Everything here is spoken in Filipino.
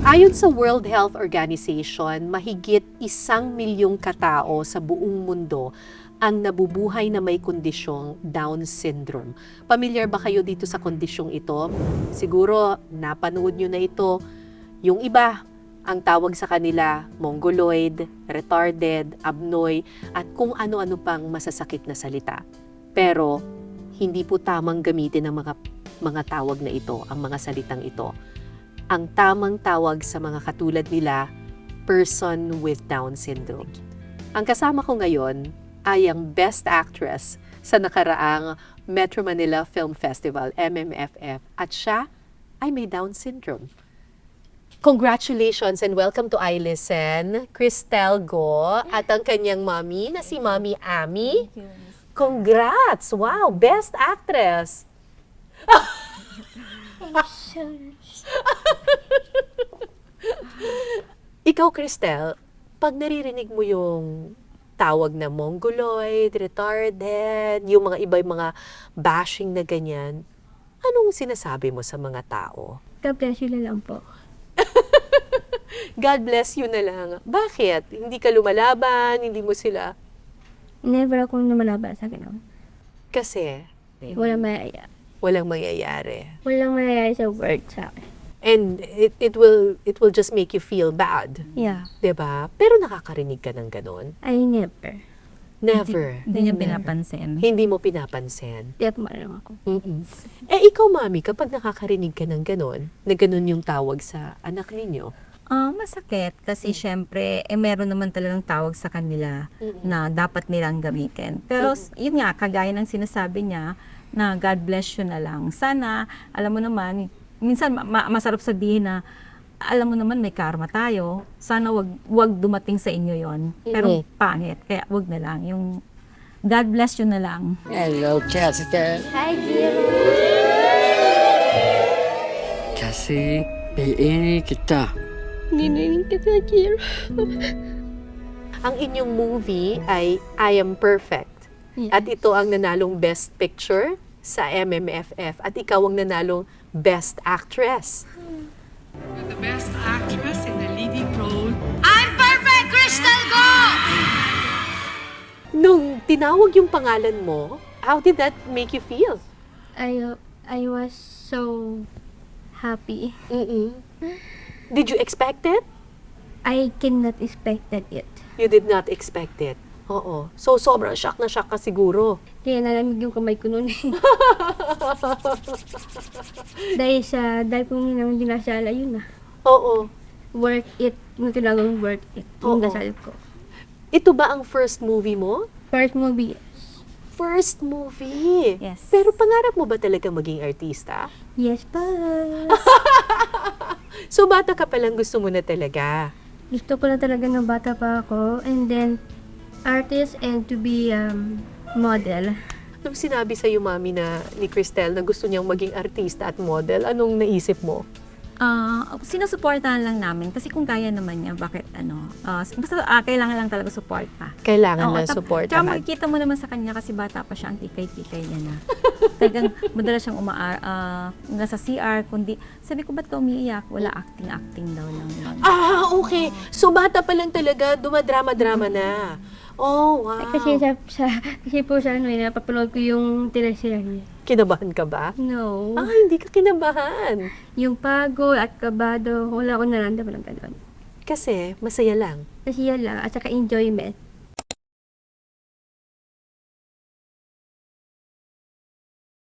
Ayon sa World Health Organization, mahigit 1 milyong katao sa buong mundo ang nabubuhay na may kondisyong Down syndrome. Pamilyar ba kayo dito sa kondisyong ito? Siguro napanood nyo na ito. Yung iba, ang tawag sa kanila, mongoloid, retarded, abnoy, at kung ano-ano pang masasakit na salita. Pero hindi po tamang gamitin ng mga tawag na ito, ang mga salitang ito. Ang tamang tawag sa mga katulad nila, person with Down syndrome. Ang kasama ko ngayon ay ang Best Actress sa nakaraang Metro Manila Film Festival, MMFF, at siya ay may Down syndrome. Congratulations and welcome to I Listen, Cristel Go, at ang kanyang mommy na si Mommy Ami. Congrats! Wow! Best Actress! Ikaw, Cristel, pag naririnig mo yung tawag na mongoloid, retarded, yung mga iba, yung mga bashing na ganyan, anong sinasabi mo sa mga tao? God bless you na lang po. God bless you na lang. Bakit? Hindi ka lumalaban? Hindi mo sila? Never akong lumalaban sa ganun. Kasi Walang mayaya. walang mangyayari. Walang mayayari sa word sa akin. And it will just make you feel bad. Yeah. 'Di ba? Pero nakakarinig ka ng ganon? I never. Never. Hindi niya pinapansin. Hindi mo pinapansin. Di at marang ako. Mm-mm. Ikaw, Mami, kapag nakakarinig ka ng ganon, na ganon yung tawag sa anak ninyo, Masakit kasi syempre, meron naman talagang tawag sa kanila na dapat nilang gamitin. Pero yun nga, kagaya ng sinasabi niya, na God bless you na lang. Sana, alam mo naman, minsan masarap sabihin na, alam mo naman may karma tayo, sana wag dumating sa inyo yon. Pero pangit, kaya wag na lang. Yung God bless you na lang. Hello, Jessica. Hi, dear. Kasi piini kita. Nininig kita, dear. ang inyong movie ay I Am Perfect. Yes. At ito ang nanalong Best Picture sa MMFF. At ikaw ang nanalong Best Actress. The best actress in the leading role. I'm perfect, Crystal Go! Nung tinawag yung pangalan mo, how did that make you feel? I was so happy. Mm-mm. Did you expect it? I cannot expected it. You did not expect it. Oo. So, sobrang shock na shock ka siguro. Kaya nalamig yung kamay ko noon. dahil po naman dinasala yun na. Oo. Worth it. Yung talagang worth it. Yung Oo. dasal ko. Ito ba ang first movie mo? First movie. First movie? Yes. Pero pangarap mo ba talaga maging artista? Yes pa. So, bata ka palang gusto mo na talaga. Gusto ko na talaga ng bata pa ako. And then, artist and to be model. Nung sinabi sa'yo, Mami, ni Cristel na gusto niyang maging artista at model, anong naisip mo? Sinusuportahan lang namin kasi kung kaya naman niya, bakit basta kailangan lang talaga suporta. Kailangan Oo, na support. Tsaka makikita mo naman sa kanya kasi bata pa siya, ang tikay-tikay niya na. Talagang madalas siyang hanggang sa CR, kundi sabi ko, ba't ka umiiyak? Wala acting daw lang yun. Okay. So, bata pa lang talaga, dumadrama-drama na. Oh, wow. Kasi kasi po sa napapanood ko yung teleserye. Kinabahan ka ba? No. Hindi ka kinabahan. Yung pagod at kabado, wala akong naramdaman ng gano'n. Kasi, masaya lang. Kasi yan lang, at saka enjoyment.